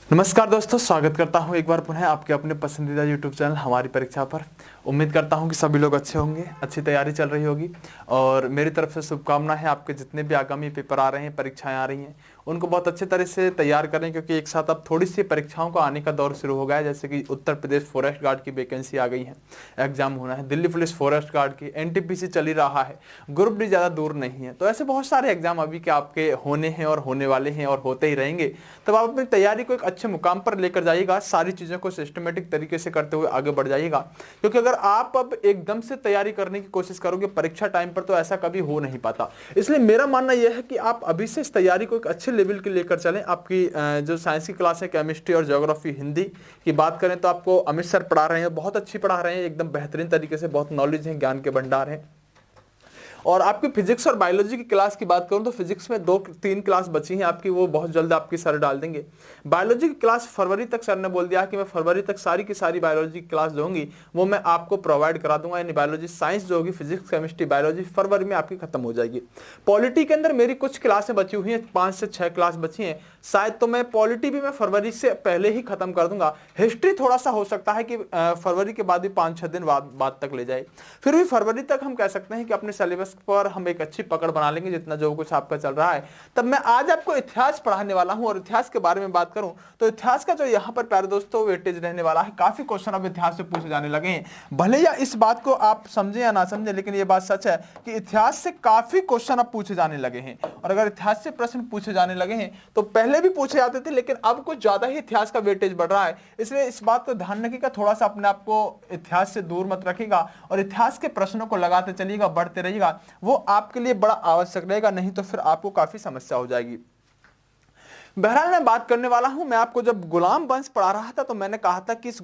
नमस्कार दोस्तों, स्वागत करता हूं एक बार पुनः आपके अपने पसंदीदा यूट्यूब चैनल हमारी परीक्षा पर। उम्मीद करता हूं कि सभी लोग अच्छे होंगे, अच्छी तैयारी चल रही होगी और मेरी तरफ से शुभकामना है आपके जितने भी आगामी पेपर आ रहे हैं, परीक्षाएं आ रही हैं, उनको बहुत अच्छे तरह से तैयार करें क्योंकि एक साथ अब थोड़ी सी परीक्षाओं का आने का दौर शुरू हो गया है। जैसे कि उत्तर प्रदेश फॉरेस्ट गार्ड की वैकेंसी आ गई है, एग्जाम होना है, दिल्ली पुलिस फॉरेस्ट गार्ड की, एनटीपीसी चल ही रहा है, ग्रुप डी ज़्यादा दूर नहीं है। तो ऐसे बहुत सारे एग्जाम अभी के आपके होने हैं और होने वाले हैं और होते ही रहेंगे। तब आप अपनी तैयारी को एक अच्छे मुकाम पर लेकर जाइएगा, सारी चीज़ों को सिस्टमेटिक तरीके से करते हुए आगे बढ़ जाइएगा। क्योंकि अगर आप अब एकदम से तैयारी करने की कोशिश करोगे परीक्षा टाइम पर, तो ऐसा कभी हो नहीं पाता। इसलिए मेरा मानना यह है कि आप अभी से इस तैयारी को एक अच्छे लेवल के लेकर चलें। आपकी जो साइंस की क्लास है, केमिस्ट्री और ज्योग्राफी, हिंदी की बात करें तो आपको अमित सर पढ़ा रहे हैं, बहुत अच्छी पढ़ा रहे हैं, एकदम बेहतरीन तरीके से, बहुत नॉलेज है, ज्ञान के भंडार है। और आपकी फिजिक्स और बायोलॉजी की क्लास की बात करूं तो फिजिक्स में 2-3 क्लास बची हैं आपकी, वो बहुत जल्द आपकी सर डाल देंगे। बायोलॉजी की क्लास फरवरी तक सर ने बोल दिया कि मैं फरवरी तक सारी की सारी बायोलॉजी की क्लास दूंगी, वो मैं आपको प्रोवाइड करा दूंगा। यानी बायोलॉजी साइंस जो होगी, फिजिक्स केमिस्ट्री बायोलॉजी, फरवरी में आपकी खत्म हो जाएगी। पॉलिटी के अंदर मेरी कुछ क्लासें बची हुई हैं, 5 से 6 क्लास बची हैं शायद, तो मैं पॉलिटी भी मैं फरवरी से पहले ही खत्म कर दूंगा। हिस्ट्री थोड़ा सा हो सकता है कि फरवरी के बाद भी 5-6 दिन बाद तक ले जाए। फिर भी फरवरी तक हम कह सकते हैं कि अपने सिलेबस पर हम एक अच्छी पकड़ बना लेंगे, जितना जो कुछ आपका चल रहा है। तब मैं आज आपको इतिहास पढ़ाने वाला हूं और इतिहास के बारे में बात करूं तो इतिहास का जो यहाँ पर प्यारे दोस्तों वेटेज रहने वाला है, काफी क्वेश्चन अब इतिहास से पूछे जाने लगे हैं। भले या इस बात को आप समझे या ना समझे, लेकिन ये बात सच है कि इतिहास से काफी क्वेश्चन अब पूछे जाने लगे हैं। और अगर इतिहास से प्रश्न पूछे जाने लगे हैं तो पहले भी पूछे जाते थे, लेकिन अब कुछ ज्यादा ही इतिहास का वेटेज बढ़ रहा है। इसलिए इस बात को ध्यान रखिएगा, थोड़ा सा अपने आप को इतिहास से दूर मत रखिएगा और इतिहास के प्रश्नों को लगाते चलिएगा, बढ़ते रहिएगा। वो आपके लिए बड़ा आवश्यक रहेगा, नहीं तो फिर आपको काफी समस्या हो जाएगी। बहरहाल मैं बात करने वाला हूं, मैं आपको जब गुलाम वंश पढ़ा रहा था तो मैंने कहा था कि इस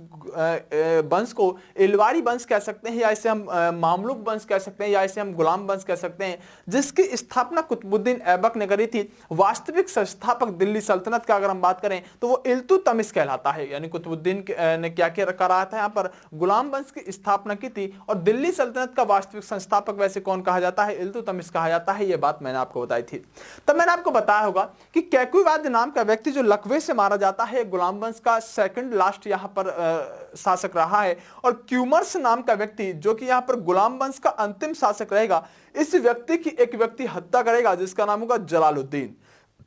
वंश को इलवारी वंश कह सकते हैं, या इसे हम मामलुक वंश कह सकते हैं, या इसे हम गुलाम वंश कह सकते हैं, जिसकी स्थापना कुतुबुद्दीन ऐबक ने करी थी। वास्तविक संस्थापक दिल्ली सल्तनत का अगर हम बात करें तो वो इल्तुतमिश कहलाता है। यानी कुतुबुद्दीन ने क्या क्या करा था, यहाँ पर गुलाम वंश की स्थापना की थी। और दिल्ली सल्तनत का वास्तविक संस्थापक वैसे कौन कहा जाता है? इल्तुतमिश कहा जाता है। ये बात मैंने आपको बताई थी। तब मैंने आपको बताया होगा कि कैकुवाद नाम का व्यक्ति जो लकवे से मारा जाता है, गुलाम वंश का सेकंड लास्ट यहां पर शासक रहा है। और क्यूमर्स नाम का व्यक्ति जो कि यहां पर गुलाम वंश का अंतिम शासक रहेगा, इस व्यक्ति की एक व्यक्ति हत्या करेगा जिसका नाम होगा जलालुद्दीन।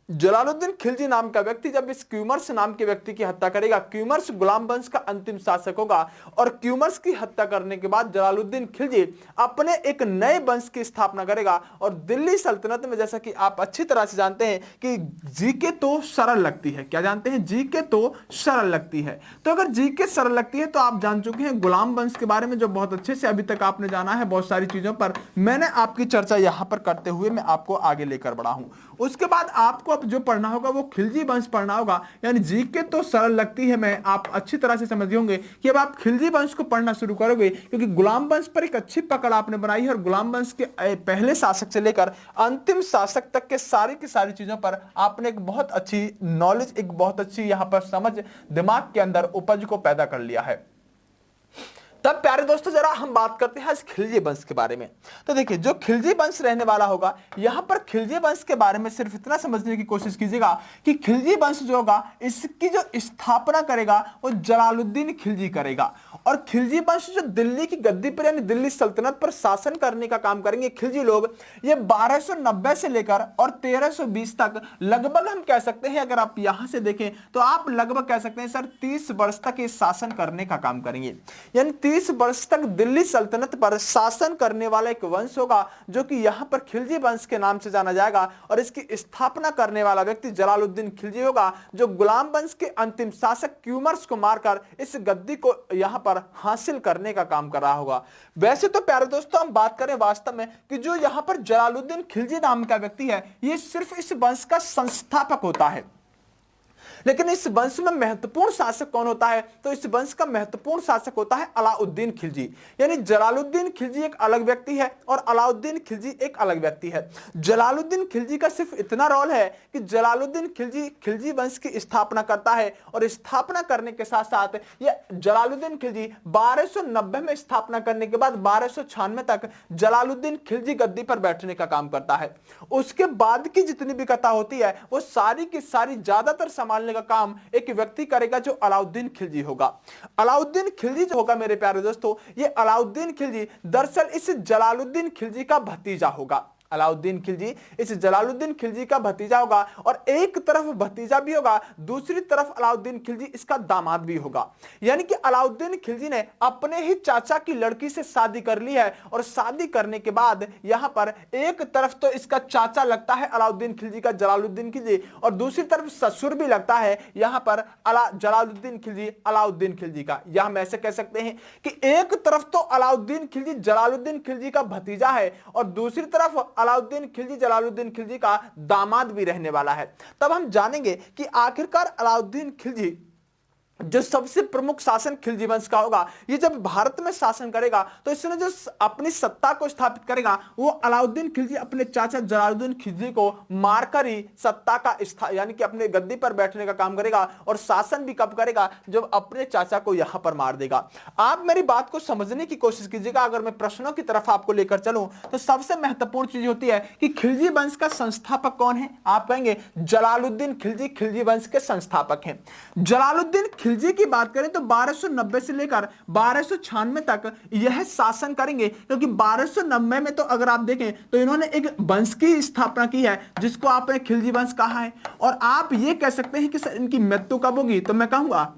जलालुद्दीन खिलजी नाम का व्यक्ति जब इस क्यूमर्स नाम के व्यक्ति की हत्या करेगा, क्यूमर्स गुलाम वंश का अंतिम शासक होगा। और क्यूमर्स की हत्या करने के बाद जलालुद्दीन खिलजी अपने एक नए वंश की स्थापना करेगा। और दिल्ली सल्तनत में, जैसा कि आप अच्छी तरह से जानते हैं कि जीके तो सरल लगती है, क्या जानते हैं? जीके तो सरल लगती है। तो अगर जीके सरल लगती है तो आप जान चुके हैं गुलाम वंश के बारे में, जो बहुत अच्छे से अभी तक आपने जाना है। बहुत सारी चीजों पर मैंने आपकी चर्चा यहां पर करते हुए मैं आपको आगे लेकर बढ़ा हूं। उसके बाद आपको अब जो पढ़ना होगा वो खिलजी वंश पढ़ना होगा। यानी जीके तो सरल लगती है, मैं आप अच्छी तरह से समझ होंगे कि अब आप खिलजी वंश को पढ़ना शुरू करोगे, क्योंकि गुलाम वंश पर एक अच्छी पकड़ आपने बनाई है। और गुलाम वंश के पहले शासक से लेकर अंतिम शासक तक के सारी की सारी चीजों पर आपने एक बहुत अच्छी नॉलेज, एक बहुत अच्छी यहां पर समझ दिमाग के अंदर उपज को पैदा कर लिया है। तब प्यारे दोस्तों जरा हम बात करते हैं आज खिलजी वंश के बारे में। तो देखिए, जो खिलजी वंश रहने वाला होगा, यहां पर खिलजी वंश के बारे में सिर्फ इतना समझने की कोशिश कीजिएगा कि खिलजी वंश जो होगा, इसकी जो स्थापना करेगा वो जलालुद्दीन खिलजी करेगा। और खिलजी वंश जो दिल्ली की गद्दी पर यानी दिल्ली सल्तनत पर शासन करने का काम करेंगे खिलजी लोग, ये 1290 से लेकर और 1320 तक लगभग हम कह सकते हैं, अगर आप यहां से देखें तो आप लगभग कह सकते हैं सर 30 वर्ष तक ये शासन करने का काम करेंगे। यानी 30 वर्ष तक दिल्ली सल्तनत पर शासन करने वाला एक वंश होगा, जो कि यहां पर खिलजी वंश के नाम से जाना जाएगा। और इसकी स्थापना करने वाला व्यक्ति जलालुद्दीन खिलजी होगा, जो गुलाम वंश के अंतिम शासक क्यूमर्स को मारकर इस गद्दी को यहां पर हासिल करने का काम कर रहा होगा। वैसे तो प्यारे दोस्तों हम बात करें वास्तव में कि जो यहां पर जलालुद्दीन खिलजी नाम का व्यक्ति है, ये सिर्फ इस वंश का संस्थापक होता है। लेकिन इस वंश में महत्वपूर्ण शासक कौन होता है? तो इस वंश का महत्वपूर्ण शासक होता है अलाउद्दीन खिलजी। यानी जलालुद्दीन खिलजी एक अलग व्यक्ति है और अलाउद्दीन खिलजी एक अलग व्यक्ति है। जलालुद्दीन खिलजी का सिर्फ इतना रोल है कि जलालुद्दीन खिलजी खिलजी वंश की स्थापना करता है, और स्थापना करने के साथ साथ ये जलालुद्दीन खिलजी 1290 में स्थापना करने के बाद 1296 तक जलालुद्दीन खिलजी गद्दी पर बैठने का काम करता है। उसके बाद की जितनी भी कथा होती है वो सारी की सारी ज्यादातर संभालने का काम एक व्यक्ति करेगा जो अलाउद्दीन खिलजी होगा। अलाउद्दीन खिलजी जो होगा मेरे प्यारे दोस्तों, ये अलाउद्दीन खिलजी दरअसल इस जलालुद्दीन खिलजी का भतीजा होगा। अलाउद्दीन खिलजी इस जलालुद्दीन खिलजी का भतीजा होगा और एक तरफ भतीजा भी होगा, दूसरी तरफ अलाउद्दीन खिलजी इसका दामाद भी होगा। यानी कि अलाउद्दीन खिलजी ने अपने ही चाचा की लड़की से शादी कर ली है और शादी करने के बाद यहां पर एक तरफ तो इसका चाचा लगता है अलाउद्दीन खिलजी का जलालुद्दीन खिलजी और दूसरी तरफ ससुर भी लगता है यहां पर जलालुद्दीन खिलजी अलाउद्दीन खिलजी का। यह हम ऐसे कह सकते हैं कि एक तरफ तो अलाउद्दीन खिलजी जलालुद्दीन खिलजी का भतीजा है और दूसरी तरफ अलाउद्दीन खिलजी जलालुद्दीन खिलजी का दामाद भी रहने वाला है। तब हम जानेंगे कि आखिरकार अलाउद्दीन खिलजी जो सबसे प्रमुख शासन खिलजी वंश का होगा, ये जब भारत में शासन करेगा तो इसने जो अपनी सत्ता को स्थापित करेगा वो अलाउद्दीन खिलजी अपने चाचा जलालुद्दीन खिलजी को मारकर ही सत्ता का यानी कि अपने गद्दी पर बैठने का काम करेगा और शासन भी कब करेगा, जब अपने चाचा को यहां पर मार देगा। आप मेरी बात को समझने की कोशिश कीजिएगा। अगर मैं प्रश्नों की तरफ आपको लेकर चलूं तो सबसे महत्वपूर्ण चीज होती है कि खिलजी वंश का संस्थापक कौन है। आप कहेंगे जलालुद्दीन खिलजी खिलजी वंश के संस्थापक हैं। जलालुद्दीन खिलजी की बात करें तो 1290 से लेकर 1296 तक यह शासन करेंगे, क्योंकि 1290 में तो अगर आप देखें तो इन्होंने एक वंश की स्थापना की है जिसको आपने खिलजी वंश कहा है। और आप ये कह सकते हैं कि इनकी मृत्यु कब होगी, तो मैं कहूंगा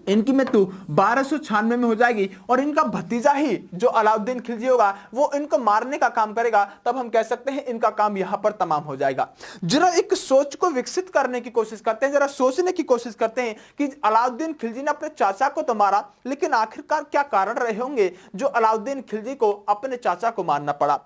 इनकी मृत्यु 1296 में हो जाएगी और इनका भतीजा ही जो अलाउद्दीन खिलजी होगा वो इनको मारने का काम करेगा। तब हम कह सकते हैं इनका काम यहां पर तमाम हो जाएगा। जरा एक सोच को विकसित करने की कोशिश करते हैं, जरा सोचने की कोशिश करते हैं कि अलाउद्दीन खिलजी ने अपने चाचा को तो मारा, लेकिन आखिरकार क्या कारण रहे होंगे जो अलाउद्दीन खिलजी को अपने चाचा को मारना पड़ा।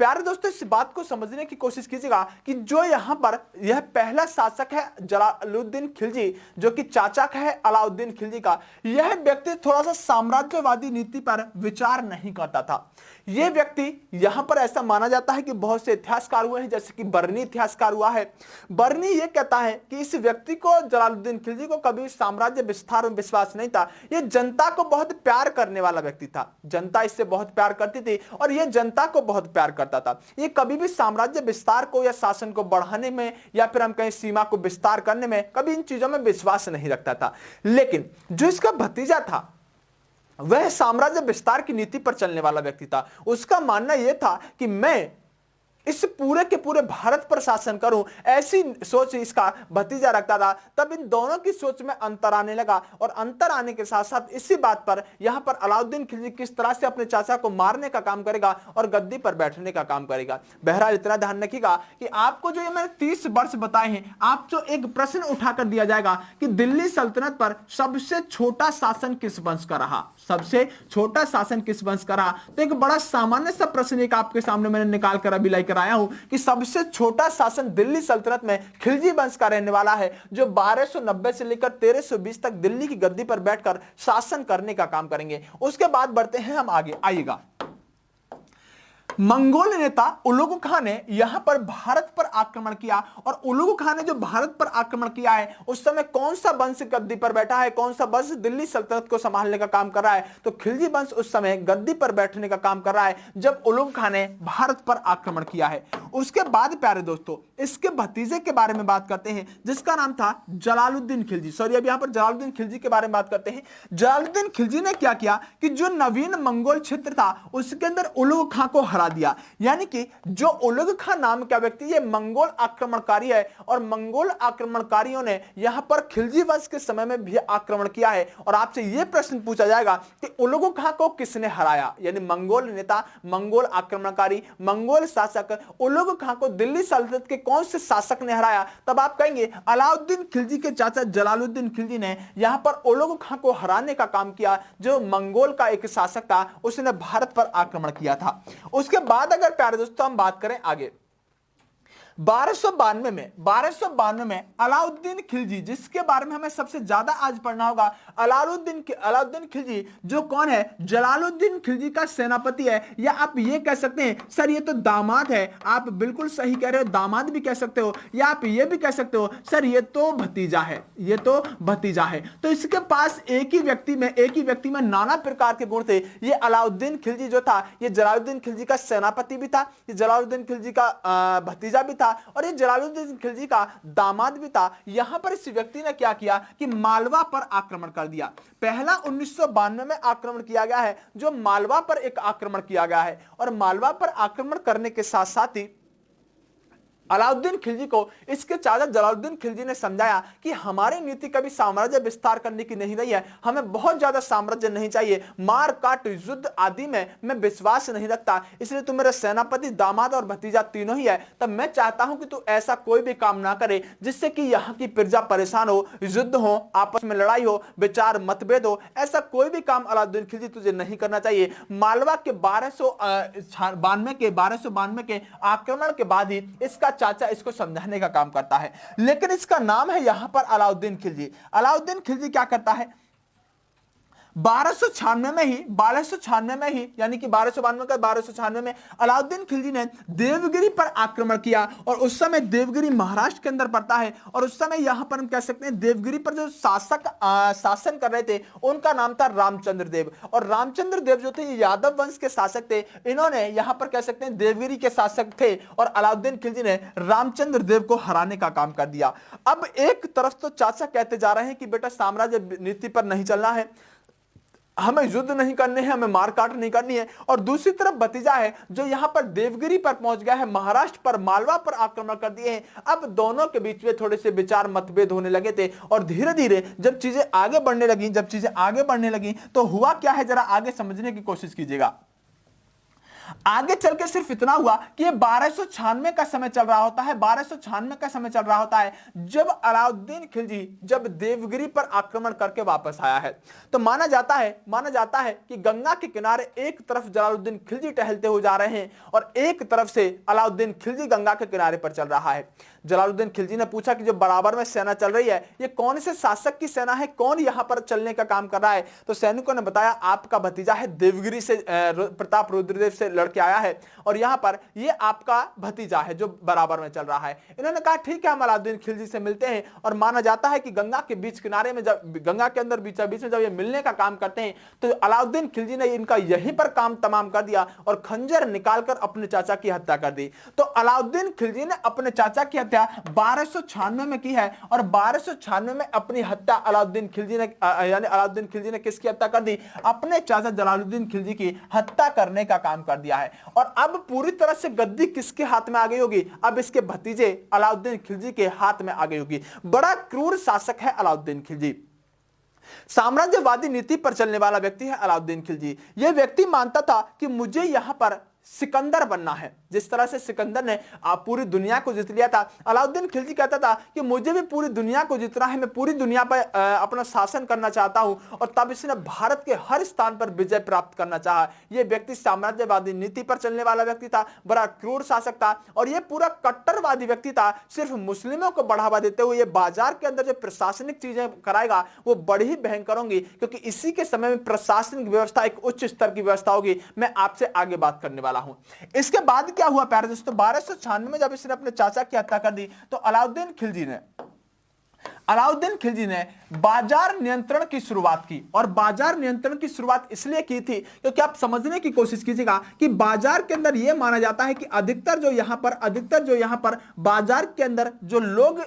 प्यारे दोस्तों, इस बात को समझने की कोशिश कीजिएगा कि जो यहां पर यह पहला शासक है जलालुद्दीन खिलजी जो कि चाचा का है अलाउद्दीन खिलजी का, यह व्यक्ति थोड़ा सा साम्राज्यवादी नीति पर विचार नहीं करता था। यह व्यक्ति यहां पर ऐसा माना जाता है कि बहुत से इतिहासकार हुए हैं, जैसे कि बर्नी इतिहासकार हुआ है। बर्नी यह कहता है कि इस व्यक्ति को जलालुद्दीन खिलजी को कभी साम्राज्य विस्तार में विश्वास नहीं था। यह जनता को बहुत प्यार करने वाला व्यक्ति था, जनता इससे बहुत प्यार करती थी और यह जनता को बहुत प्यार करता था। ये कभी भी साम्राज्य विस्तार को या शासन को बढ़ाने में या फिर हम कहें सीमा को विस्तार करने में कभी इन चीजों में विश्वास नहीं रखता था। लेकिन जो इसका भतीजा था वह साम्राज्य विस्तार की नीति पर चलने वाला व्यक्ति था। उसका मानना यह था कि मैं इस पूरे के पूरे भारत पर शासन करूं, ऐसी सोच इसका भतीजा रखता था। तब इन दोनों की सोच में अंतर आने लगा और अंतर आने के साथ साथ इसी बात पर यहां पर अलाउद्दीन खिलजी किस तरह से अपने चाचा को मारने का काम करेगा और गद्दी पर बैठने का काम करेगा। बहरहाल इतना ध्यान रखिएगा कि आपको जो ये मैंने 30 वर्ष बताए हैं, आप जो एक प्रश्न उठाकर दिया जाएगा कि दिल्ली सल्तनत पर सबसे छोटा शासन किस वंश का रहा, सबसे छोटा शासन किस वंश का रहा, तो एक बड़ा सामान्य सा प्रश्न एक आपके सामने मैंने निकाल कर अभी लेकर आया हूं कि सबसे छोटा शासन दिल्ली सल्तनत में खिलजी वंश का रहने वाला है, जो 1290 से लेकर 1320 तक दिल्ली की गद्दी पर बैठकर शासन करने का काम करेंगे। उसके बाद बढ़ते हैं हम आगे, आइएगा। मंगोल नेता उलुग खान ने यहां पर भारत पर आक्रमण किया और उलुग खान ने जो भारत पर आक्रमण किया है उस समय कौन सा वंश गद्दी पर बैठा है, कौन सा वंश दिल्ली सल्तनत को संभालने का काम कर रहा है, तो खिलजी वंश उस समय गद्दी पर बैठने का काम कर रहा है जब उलुग खान ने भारत पर आक्रमण किया है। उसके बाद प्यारे दोस्तों इसके भतीजे के बारे में बात करते हैं जिसका नाम था जलालुद्दीन खिलजी। सॉरी, अब यहां पर जलालुद्दीन खिलजी के बारे में बात करते हैं। जलालुद्दीन खिलजी ने क्या किया कि जो नवीन मंगोल क्षेत्र था उसके अंदर उलुग खान को हरा दिया। यानी कि जो उलुग खान नाम का व्यक्ति ये मंगोल आक्रमणकारी है और मंगोल आक्रमणकारियों ने यहां पर खिलजी वंश के समय में भी आक्रमण किया है। और आपसे यह प्रश्न पूछा जाएगा कि उलुग खान को किसने हराया, यानी मंगोल नेता, मंगोल आक्रमणकारी, मंगोल शासक उलुग खान को दिल्ली सल्तनत के कौन से शासक ने हराया, तब आप कहेंगे अलाउद्दीन खिलजी के चाचा जलालुद्दीन खिलजी ने यहां पर उलुग खान को हराने का काम किया, जो मंगोल का एक शासक था, उसने भारत पर आक्रमण किया था। उसके बाद अगर प्यारे दोस्तों हम बात करें आगे, 1292 में अलाउद्दीन खिलजी, जिसके बारे में हमें सबसे ज्यादा आज पढ़ना होगा, अलाउद्दीन खिलजी जो कौन है, जलालुद्दीन खिलजी का सेनापति है, या आप ये कह सकते हैं सर ये तो दामाद है। आप बिल्कुल सही कह रहे हो, दामाद भी कह सकते हो, या आप ये भी कह सकते हो सर ये तो भतीजा है, ये तो भतीजा है। तो इसके पास एक ही व्यक्ति में नाना प्रकार के गुण थे। ये अलाउद्दीन खिलजी जो था ये जलालुद्दीन खिलजी का सेनापति भी था, ये जलालुद्दीन खिलजी का भतीजा भी था था और ये जलालुद्दीन खिलजी का दामाद भी था। यहां पर इस व्यक्ति ने क्या किया कि मालवा पर आक्रमण कर दिया। पहला 1992 में आक्रमण किया गया है, जो मालवा पर एक आक्रमण किया गया है। और मालवा पर आक्रमण करने के साथ साथ ही अलाउद्दीन खिलजी को इसके चाचा जलालुद्दीन खिलजी ने समझाया कि हमारी नीति कभी साम्राज्य विस्तार करने की नहीं रही है, हमें बहुत ज्यादा साम्राज्य नहीं चाहिए, मार काट युद्ध आदि में मैं विश्वास नहीं रखता, इसलिए तू मेरा सेनापति, दामाद और भतीजा तीनों ही है। तब मैं चाहता हूं कि तू ऐसा कोई भी काम ना करे जिससे कि यहाँ की प्रजा परेशान हो, युद्ध हो, आपस में लड़ाई हो, विचार मतभेद हो, ऐसा कोई भी काम अलाउद्दीन खिलजी तुझे नहीं करना चाहिए। मालवा के 1292 के आक्रमण के बाद ही इसका चाचा इसको समझाने का काम करता है। लेकिन इसका नाम है यहां पर अलाउद्दीन खिलजी। अलाउद्दीन खिलजी क्या करता है, 1296 में ही यानी कि 1292 का 1296 में अलाउद्दीन खिलजी ने देवगिरी पर आक्रमण किया। और उस समय देवगिरी महाराष्ट्र के अंदर पड़ता है। और उस समय यहां पर हम कह सकते हैं देवगिरी पर जो शासन कर रहे थे उनका नाम था रामचंद्र देव। और रामचंद्र देव जो थे ये यादव वंश के शासक थे। इन्होंने यहां पर कह सकते हैं देवगिरी के शासक थे और अलाउद्दीन खिलजी ने रामचंद्र देव को हराने का काम कर दिया। अब एक तरफ तो चाचा कहते जा रहे हैं कि बेटा साम्राज्य नीति पर नहीं चलना है, हमें युद्ध नहीं करने हैं, हमें मारकाट नहीं करनी है। और दूसरी तरफ भतीजा है जो यहां पर देवगिरी पर पहुंच गया है, महाराष्ट्र पर, मालवा पर आक्रमण कर दिए हैं। अब दोनों के बीच में थोड़े से विचार मतभेद होने लगे थे। और धीरे धीरे जब चीजें आगे बढ़ने लगी तो हुआ क्या है, जरा आगे समझने की कोशिश कीजिएगा। आगे चल के सिर्फ इतना हुआ कि ये 1296 का समय चल रहा होता है। 1296 का समय चल रहा होता है जब अलाउद्दीन खिलजी जब देवगिरी पर आक्रमण करके वापस आया है। तो माना जाता है कि गंगा के किनारे एक तरफ जलालुद्दीन खिलजी टहलते हुए जा रहे हैं और एक तरफ से अलाउद्दीन खिलजी गंगा के किनारे पर चल रहा है। जलालुद्दीन खिलजी ने पूछा कि जो बराबर में सेना चल रही है ये कौन से शासक की सेना है, कौन यहां पर चलने का काम कर रहा है। तो सैनिकों ने बताया आपका भतीजा है, देवगिरी से प्रताप रुद्रदेव से लड़के आया है और यहां पर ये आपका भतीजा है जो बराबर में चल रहा है। इन्होंने कहा ठीक है हम अलाउद्दीन खिलजी से मिलते हैं। और माना जाता है कि गंगा के बीच किनारे में जब गंगा के अंदर बीच में जब ये मिलने का काम करते हैं तो अलाउद्दीन खिलजी ने इनका यहीं पर काम तमाम कर दिया और खंजर निकालकर अपने चाचा की हत्या कर दी। तो अलाउद्दीन खिलजी ने अपने चाचा की हत्या 1296 में की है और 1296 में अपनी हत्या अलाउद्दीन खिलजी ने किसकी हत्या कर दी, अपने चाचा जलालुद्दीन खिलजी की हत्या करने का काम कर दिया है। और अब पूरी तरह से गद्दी किसके हाथ में आ गई होगी, अब इसके भतीजे अलाउद्दीन खिलजी के हाथ में आ गई होगी। बड़ा क्रूर शासक है अलाउद्दीन खिलजी, साम्राज्यवादी नीति पर चलने वाला व्यक्ति है अलाउद्दीन खिलजी। यह व्यक्ति मानता था कि मुझे यहां पर सिकंदर बनना है। जिस तरह से सिकंदर ने पूरी दुनिया को जीत लिया था, अलाउद्दीन खिलजी कहता था कि मुझे भी पूरी दुनिया को जीतना है, मैं पूरी दुनिया पर अपना शासन करना चाहता हूं। और तब इसने भारत के हर स्थान पर विजय प्राप्त करना चाहा। यह व्यक्ति साम्राज्यवादी नीति पर चलने वाला व्यक्ति था, बड़ा क्रूर शासक था और यह पूरा कट्टरवादी व्यक्ति था। सिर्फ मुस्लिमों को बढ़ावा देते हुए बाजार के अंदर जो प्रशासनिक चीजें कराएगा वो बड़ी ही भयंकर होंगी, क्योंकि इसी के समय में प्रशासनिक व्यवस्था एक उच्च स्तर की व्यवस्था होगी। मैं आपसे आगे बात करने वाला हूं। इसके बाद क्या हुआ प्यारे दोस्तों, 1296 में जब इसने अपने चाचा की हत्या कर दी तो अलाउद्दीन खिलजी ने बाजार नियंत्रण की शुरुआत की। और बाजार नियंत्रण की शुरुआत इसलिए की थी क्योंकि आप समझने की कोशिश कीजिएगा कि बाजार के अंदर यह माना जाता है कि अधिकतर जो यहां पर बाजार के अंदर जो लोग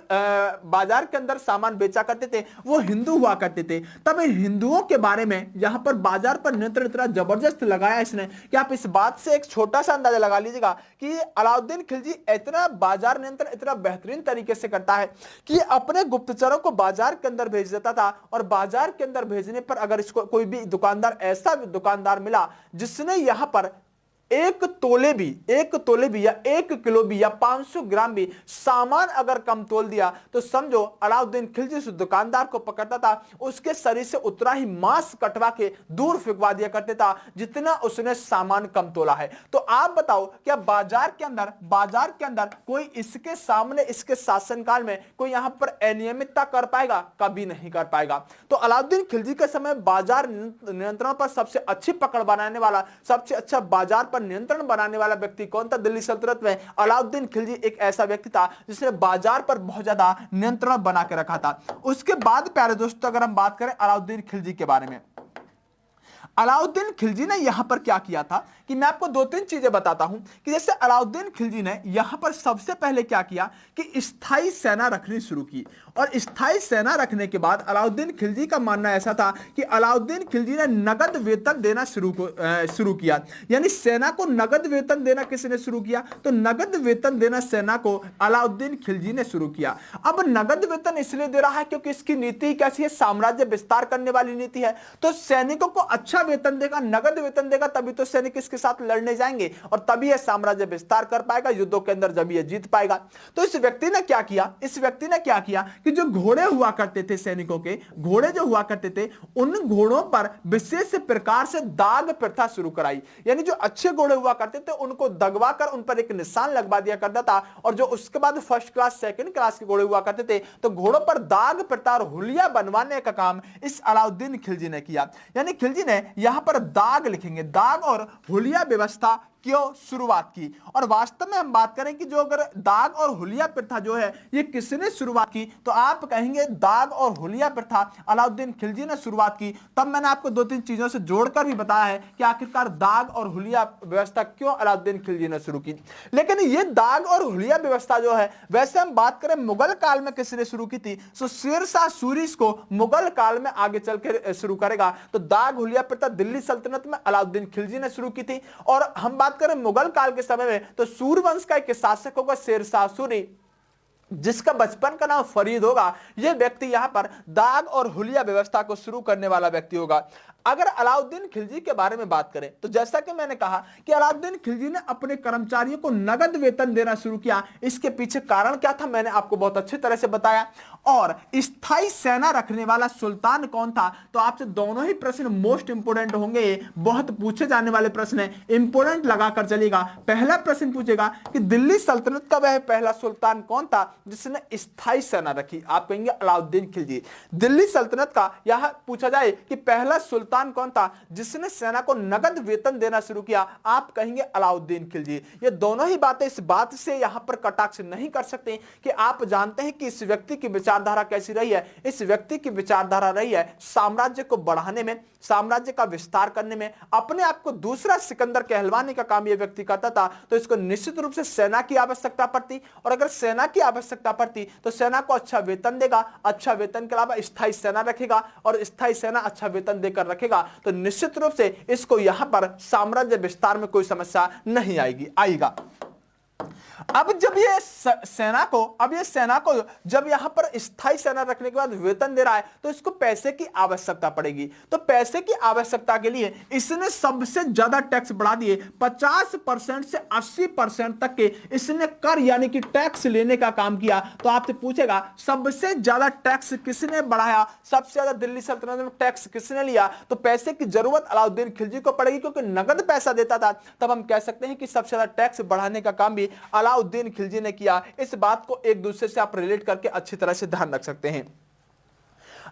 बाजार के अंदर सामान बेचा करते थे वो हिंदू हुआ करते थे। तब हिंदुओं के बारे में यहां पर बाजार पर नियंत्रण इतना जबरदस्त लगाया इसने कि आप इस बात से एक छोटा सा अंदाजा लगा लीजिएगा कि अलाउद्दीन खिलजी इतना बाजार नियंत्रण इतना बेहतरीन तरीके से करता है कि अपने गुप्तचरों को बाजार के अंदर भेज देता था। और बाजार के अंदर भेजने पर अगर इसको कोई भी ऐसा दुकानदार मिला जिसने यहां पर एक तोले भी या 1 किलो भी या 500 ग्राम भी सामान अगर कम तोल दिया तो समझो अलाउद्दीन खिलजी उस दुकानदार को पकड़ता था, उसके शरीर से उतना ही मांस कटवा के दूर फेंकवा दिया करते था जितना उसने सामान कम तोला है। तो आप बताओ क्या बाजार के अंदर कोई इसके सामने इसके शासनकाल में कोई यहां पर अनियमितता कर पाएगा? कभी नहीं कर पाएगा। तो अलाउद्दीन खिलजी के समय बाजार नियंत्रण पर सबसे अच्छी पकड़ बनाने वाला, सबसे अच्छा बाजार पर नियंत्रण बनाने वाला व्यक्ति कौन था दिल्ली सल्तनत में? अलाउद्दीन खिलजी एक ऐसा व्यक्ति था जिसने बाजार पर बहुत ज्यादा नियंत्रण बना के रखा था। उसके बाद प्यारे दोस्तों अगर हम बात करें अलाउद्दीन खिलजी के बारे में, अलाउद्दीन खिलजी ने यहां पर क्या किया था कि मैं आपको दो तीन चीजें बताता हूं कि जैसे अलाउद्दीन खिलजी ने यहां पर सबसे पहले क्या किया कि स्थायी सेना रखनी शुरू की, और स्थायी सेना रखने के बाद अलाउद्दीन खिलजी का मानना ऐसा था कि अलाउद्दीन खिलजी ने नगद वेतन देना शुरू किया। यानी सेना को नगद वेतन देना किसने शुरू किया? तो नगद वेतन देना सेना को अलाउद्दीन खिलजी ने शुरू किया। अब नगद वेतन इसलिए दे रहा है क्योंकि इसकी नीति कैसी है? साम्राज्य विस्तार करने वाली नीति है। तो सैनिकों को अच्छा वेतन देगा, नगद वेतन देगा, तभी तो सैनिक इसके साथ लड़ने जाएंगे और तभी यह साम्राज्य विस्तार कर पाएगा, युद्धों के अंदर जब यह जीत पाएगा। तो इस व्यक्ति ने क्या किया? इस व्यक्ति ने क्या किया कि जो घोड़े हुआ करते थे, सैनिकों के घोड़े जो हुआ करते थे, उन घोड़ों पर विशेष प्रकार से दाग प्रथा शुरू कराई। यानी जो अच्छे घोड़े हुआ करते थे उनको दगवा कर उन पर एक निशान लगवा दिया करता था, और जो उसके बाद फर्स्ट क्लास सेकंड क्लास के घोड़े हुआ करते थे तो घोड़ों पर दाग प्रथा और हुलिया बनवाने का काम इस अलाउद्दीन खिलजी ने किया। यानी खिलजी ने यहां पर दाग लिखेंगे, दाग और हुलिया व्यवस्था क्यों शुरुआत की। और वास्तव में हम बात करें कि जो अगर दाग और हुलिया प्रथा जो है ये किसने शुरुआत की, तो आप कहेंगे दाग और हुलिया प्रथा अलाउद्दीन खिलजी ने शुरुआत की। तब मैंने आपको दो तीन चीजों से जोड़कर भी बताया है कि आखिरकार दाग और हुलिया व्यवस्था क्यों अलाउद्दीन खिलजी ने शुरू की। लेकिन ये दाग और हुलिया व्यवस्था जो है, वैसे हम बात करें मुगल काल में किसने शुरू की थी, तो शेरशाह सूरी इसको मुगल काल में आगे चल के शुरू करेगा। तो दाग हुलिया प्रथा दिल्ली सल्तनत में अलाउद्दीन खिलजी ने शुरू की थी। और हम बात करें मुगल काल के समय में तो सूरवंश का एक शासक होगा शेरशाह सूरी, जिसका बचपन का नाम फरीद होगा। यह व्यक्ति यहां पर दाग और हुलिया व्यवस्था को शुरू करने वाला व्यक्ति होगा। अगर अलाउद्दीन खिलजी के बारे में बात करें तो जैसा कि मैंने कहा कि अलाउद्दीन खिलजी ने अपने कर्मचारियों को नगद वेतन देना शुरू किया। इसके पीछे कारण क्या था मैंने आपको बहुत अच्छी तरह से बताया। और स्थायी सेना रखने वाला सुल्तान कौन था, तो आपसे दोनों ही प्रश्न मोस्ट इंपोर्टेंट होंगे, बहुत पूछे जाने वाले प्रश्न है, इंपोर्टेंट लगाकर चलेगा। पहला प्रश्न पूछेगा कि दिल्ली सल्तनत का वह पहला सुल्तान कौन था जिसने स्थायी सेना रखी? आप कहेंगे अलाउद्दीन खिलजी। दिल्ली सल्तनत का यह पूछा जाए कि पहला सुल्तान कौन था जिसने सेना को नगद वेतन देना शुरू किया? आप कहेंगे अलाउद्दीन खिलजी। ये दोनों ही बातें इस बात से यहां पर कटाक्ष नहीं कर सकते कि आप जानते हैं कि इस व्यक्ति की विचारधारा कैसी रही है। इस व्यक्ति की विचारधारा रही है साम्राज्य को बढ़ाने में, साम्राज्य का विस्तार करने में, अपने आप को दूसरा सिकंदर कहलवाने का काम यह व्यक्ति करता था। तो इसको निश्चित रूप से सेना की आवश्यकता पड़ती, और अगर सेना की आवश्यकता पड़ती तो सेना को अच्छा वेतन देगा, अच्छा वेतन के अलावा स्थायी सेना रखेगा, और स्थायी सेना अच्छा वेतन देकर रखेगा तो निश्चित रूप से इसको यहां पर साम्राज्य विस्तार में कोई समस्या नहीं आएगा। अब जब ये सेना को जब यहां पर स्थायी सेना रखने के बाद वेतन दे रहा है तो इसको पैसे की आवश्यकता पड़ेगी। तो पैसे की आवश्यकता के लिए इसने सबसे ज्यादा टैक्स बढ़ा दिए, 50% से 80% तक के इसने कर यानी कि टैक्स लेने का काम किया। तो आपसे पूछेगा सबसे ज्यादा टैक्स किसने बढ़ाया, सबसे ज्यादा दिल्ली सल्तनत में टैक्स किसने लिया? तो पैसे की जरूरत अलाउद्दीन खिलजी को पड़ेगी, क्योंकि नगद पैसा देता था। तब हम कह सकते हैं कि सबसे ज्यादा टैक्स बढ़ाने का काम भी अलाउद्दीन खिलजी ने किया। इस बात को एक दूसरे से आप रिलेट करके अच्छी तरह से ध्यान रख सकते हैं।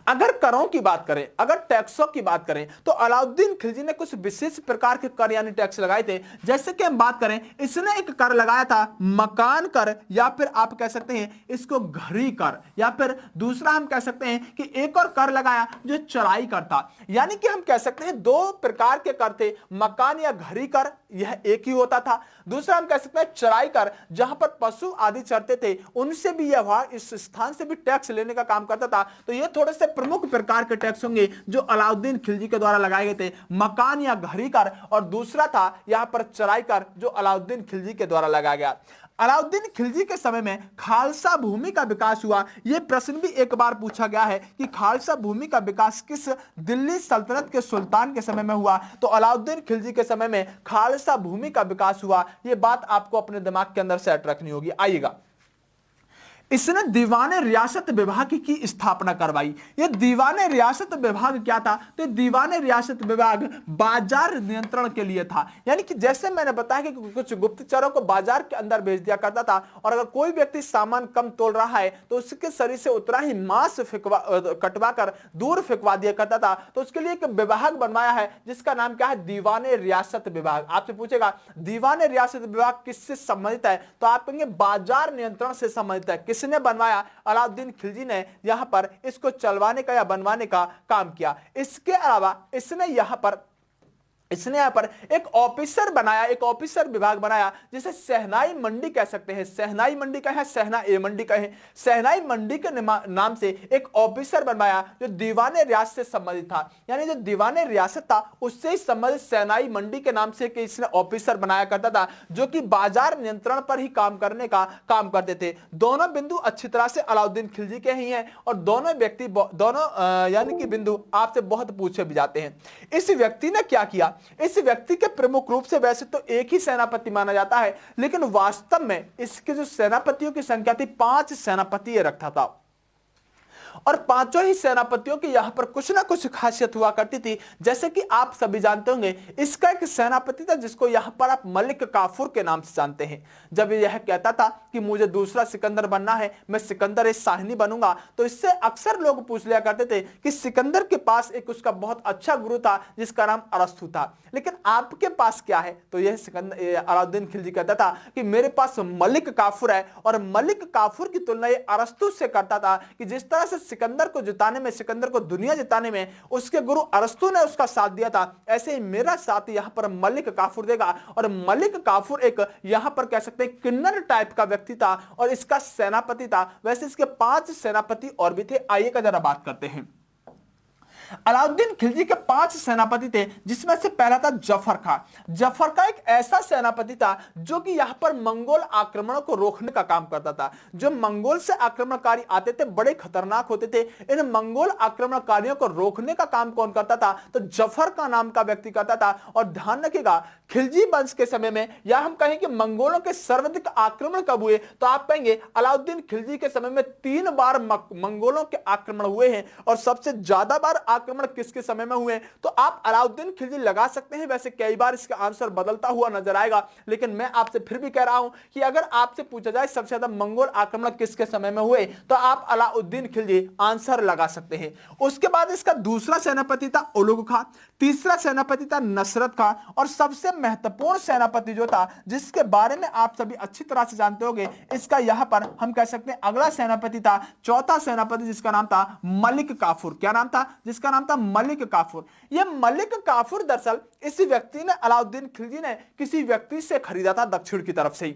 अगर करों की बात करें, अगर टैक्सों की बात करें, तो अलाउद्दीन खिलजी ने कुछ विशेष प्रकार के कर यानी टैक्स लगाए थे। जैसे कि हम बात करें, इसने एक कर लगाया था मकान कर, या फिर आप कह सकते हैं इसको घरी कर, या फिर दूसरा हम कह सकते हैं कि एक और कर लगाया जो चराई कर था। यानी कि हम कह सकते हैं दो प्रकार के कर थे, मकान या घरी कर यह एक ही होता था, दूसरा हम कह सकते हैं चराई कर, जहां पर पशु आदि चरते थे उनसे भी यह इस स्थान से भी टैक्स लेने का काम करता था। तो ये थोड़े से प्रमुख प्रकार के टैक्स होंगे जो अलाउद्दीन खिलजी के द्वारा लगाए गए थे, मकान या घरी कर, और दूसरा था यहां पर चराई कर जो अलाउद्दीन खिलजी के द्वारा लगाया गया। अलाउद्दीन खिलजी के समय में खालसा भूमि का विकास हुआ। यह प्रश्न भी एक बार पूछा गया है कि खालसा भूमि का विकास किस दिल्ली सल्तनत के सुल्तान के समय में हुआ? तो अलाउद्दीन खिलजी के समय में खालसा भूमि का विकास हुआ। यह बात आपको अपने दिमाग के अंदर सेट रखनी होगी। आइएगा, इसने दीवाने रियासत विभाग की स्थापना करवाई। ये दीवाने रियासत विभाग क्या था? तो दीवाने रियासत विभाग बाजार नियंत्रण के लिए था। यानी कि जैसे मैंने बताया कि कुछ गुप्तचरों को बाजार के अंदर भेज दिया करता था, और अगर कोई व्यक्ति सामान कम तोल रहा है तो उसके शरीर से उतना ही मांस कटवा कर दूर फेंकवा दिया करता था। तो उसके लिए एक विभाग बनवाया है जिसका नाम क्या है? दीवाने रियासत विभाग। आपसे पूछेगा दीवाने रियासत विभाग किससे संबंधित है? तो आप कहेंगे बाजार नियंत्रण से संबंधित है। किसने बनवाया? अलाउद्दीन खिलजी ने यहां पर इसको चलवाने का या बनवाने का काम किया। इसके अलावा इसने यहां पर इसने यहाँ पर एक ऑफिसर बनाया, एक ऑफिसर विभाग बनाया जिसे सहनाई मंडी कह सकते हैं। सहनाई मंडी का है, सहना ए मंडी का है। सहनाई मंडी के नाम से एक ऑफिसर बनवाया जो दीवाने रियासत से संबंधित था, यानी जो दीवाने रियासत था उससे ही संबंधित सहनाई मंडी के नाम से कि इसने ऑफिसर बनाया करता था, जो कि बाजार नियंत्रण पर ही काम करने का काम करते थे। दोनों बिंदु अच्छी तरह से अलाउद्दीन खिलजी के ही हैं और दोनों व्यक्ति यानी कि बिंदु आपसे बहुत पूछे भी जाते हैं। इस व्यक्ति ने क्या किया? इस व्यक्ति के प्रमुख रूप से वैसे तो एक ही सेनापति माना जाता है, लेकिन वास्तव में इसके जो सेनापतियों की संख्या थी 5 सेनापति ये रखता था और पांचों ही सेनापतियों की यहां पर कुछ ना कुछ खासियत हुआ करती थी। जैसे कि आप सभी जानते होंगे, इसका एक सेनापति था जिसको यहां पर आप मलिक काफूर के नाम से जानते हैं। जब यह कहता था कि मुझे दूसरा सिकंदर बनना है, मैं सिकंदर शाहिनी बनूंगा, तो इससे अक्सर लोग पूछ लिया करते थे कि सिकंदर के पास एक उसका बहुत अच्छा गुरु था जिसका नाम अरस्तु था, लेकिन आपके पास क्या है? तो यह सिकंदर अलाउद्दीन खिलजी कहता था कि मेरे पास मलिक काफूर है, और मलिक काफूर की तुलना ये अरस्तु से करता था कि जिस तरह से सिकंदर को जिताने में, सिकंदर को दुनिया जिताने में उसके गुरु अरस्तु ने उसका साथ दिया था, ऐसे ही मेरा साथ यहां पर मलिक काफूर देगा। और मलिक काफूर एक यहां पर कह सकते हैं किन्नर टाइप का व्यक्ति था और इसका सेनापति था। वैसे इसके 5 सेनापति और भी थे, आइए का जरा बात करते हैं। अलाउद्दीन खिलजी के 5 सेनापति थे, जिसमें से पहला था जफर खां। जफर खां एक ऐसा सेनापति था जो कि यहां पर मंगोल आक्रमणों को रोकने का काम करता था। जो मंगोल से आक्रमणकारी आते थे बड़े खतरनाक होते थे, इन मंगोल आक्रमणकारियों को रोकने का काम कौन करता था? तो जफर खां नाम का व्यक्ति करता था। और ध्यान रखिएगा, खिलजी वंश के समय में, या हम कहें कि मंगोलों के सर्वाधिक आक्रमण कब हुए, तो आप कहेंगे अलाउद्दीन खिलजी के समय में 3 बार मंगोलों के आक्रमण हुए हैं। और सबसे ज्यादा बार आक्रमण किसके समय में हुए? तो आप अलाउद्दीन खिलजी लगा सकते हैं। वैसे कई बार इसका आंसर बदलता हुआ नजर आएगा, लेकिन मैं आपसे फिर भी कह रहा हूं कि अगर आपसे पूछा जाए सबसे ज्यादा मंगोल आक्रमण किसके समय में हुए, तो आप अलाउद्दीन खिलजी आंसर लगा सकते हैं। उसके बाद इसका दूसरा सेनापति था उलुग खां, तीसरा सेनापति था नसरत खां, और सबसे महत्वपूर्ण सेनापति जो था जिसके बारे में आप सभी अच्छी तरह से जानते होंगे, इसका यहां पर हम कह सकते हैं अगला सेनापति था, चौथा सेनापति, जिसका नाम था मलिक काफूर। क्या नाम था? जिसका नाम था मलिक काफूर। यह मलिक काफूर दरअसल इस व्यक्ति ने, अलाउद्दीन खिलजी ने किसी व्यक्ति से खरीदा था दक्षिण की तरफ से ही,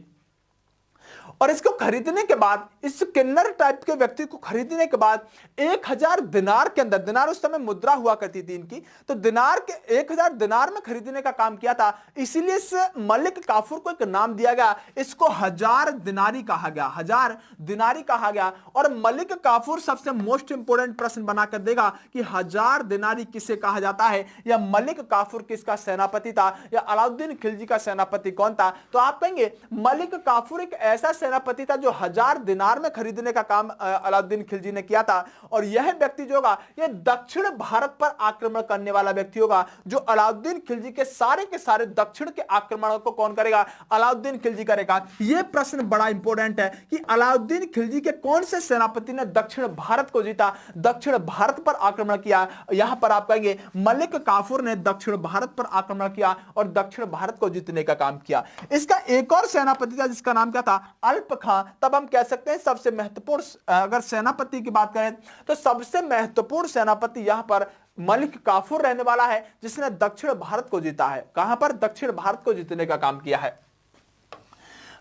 और इसको खरीदने के बाद, इस किन्नर टाइप के व्यक्ति को खरीदने के बाद 1000 दिनार के अंदर, दिनार उस समय मुद्रा हुआ करती थी इनकी, तो दिनार के 1000 दिनार में खरीदने का काम किया था। इसीलिए इस मलिक काफूर को एक नाम दिया गया, इसको 1000 दिनारी कहा गया, 1000 दिनारी कहा गया। और मलिक काफूर सबसे मोस्ट इंपोर्टेंट प्रश्न बनाकर देगा कि 1000 दिनारी किसे कहा जाता है, या मलिक काफूर किसका सेनापति था, या अलाउद्दीन खिलजी का सेनापति कौन था? तो आप कहेंगे मलिक काफूर एक ऐसा सेनापति था जो 1000 दिनार में खरीदने का काम अलाउद्दीन खिलजी ने किया था। और यह व्यक्ति जो होगा, यह दक्षिण भारत पर आक्रमण करने वाला व्यक्ति होगा, जो अलाउद्दीन खिलजी के सारे दक्षिण के आक्रमणों को कौन करेगा? अलाउद्दीन खिलजी करेगा। यह प्रश्न बड़ा इंपॉर्टेंट है कि अलाउद्दीन खिलजी के कौन से सेनापति ने दक्षिण भारत को जीता, दक्षिण भारत पर आक्रमण किया? यहां पर आप कहेंगे मलिक काफूर ने दक्षिण भारत पर आक्रमण किया और दक्षिण भारत को जीतने का काम किया। इसका एक और सेनापति था जिसका नाम क्या था? अल्प खां। तब हम कह सकते हैं सबसे महत्वपूर्ण, अगर सेनापति की बात करें तो सबसे महत्वपूर्ण सेनापति यहां पर मलिक काफूर रहने वाला है, जिसने दक्षिण भारत को जीता है। कहां पर? दक्षिण भारत को जीतने का काम किया है।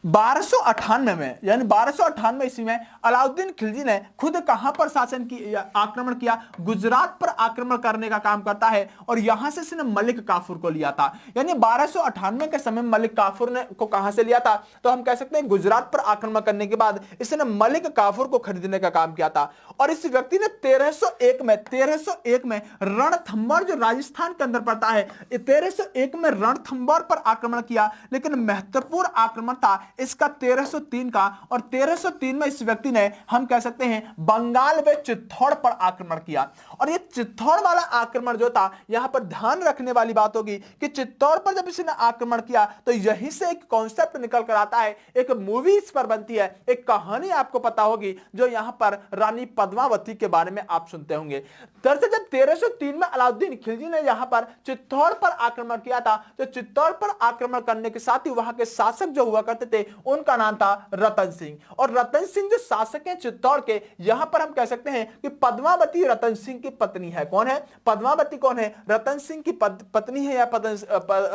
1298 में, यानी 1298 ईस्वी में अलाउद्दीन खिलजी ने खुद कहां पर शासन की आक्रमण किया? गुजरात पर आक्रमण करने का काम करता है, और यहां से इसने मलिक काफूर को लिया था। यानी 1298 के समय मलिक काफूर ने को कहां से लिया था? तो हम कह सकते हैं गुजरात पर आक्रमण करने के बाद इसने मलिक काफूर को खरीदने का काम किया था। और इस व्यक्ति ने 1301 में रणथंभौर, जो राजस्थान के अंदर पड़ता है, 1301 में रणथंभौर पर आक्रमण किया। लेकिन महत्वपूर्ण आक्रमण था इसका 1303 का, और 1303 में इस व्यक्ति ने, हम कह सकते हैं, बंगाल व चित्तौड़ पर आक्रमण किया। और ये चित्तौड़ वाला आक्रमण जो था, यहां पर ध्यान रखने वाली बात होगी कि चित्तौड़ पर जब इसने आक्रमण किया तो यहीं से एक कॉन्सेप्ट निकल कर आता है, एक मूवी इस पर बनती है, एक कहानी आपको पता होगी, जो यहां पर रानी पद्मावती के बारे में आप सुनते होंगे। दरअसल जब 1303 में अलाउद्दीन खिलजी ने यहां पर चित्तौड़ पर आक्रमण किया था, तो चित्तौड़ पर आक्रमण करने के साथ ही वहां के शासक जो हुआ करते थे थे उनका नाम था रतन सिंह। और रतन सिंह जो शासक हैं चित्तौड़ के, यहां पर हम कह सकते हैं कि पद्मावती रतन सिंह की पत्नी है। कौन है पद्मावती? कौन है? रतन सिंह की पत्नी है या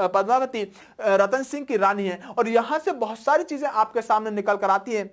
पद्मावती रतन सिंह की रानी है। और यहां से बहुत सारी चीजें आपके सामने निकल कर आती है।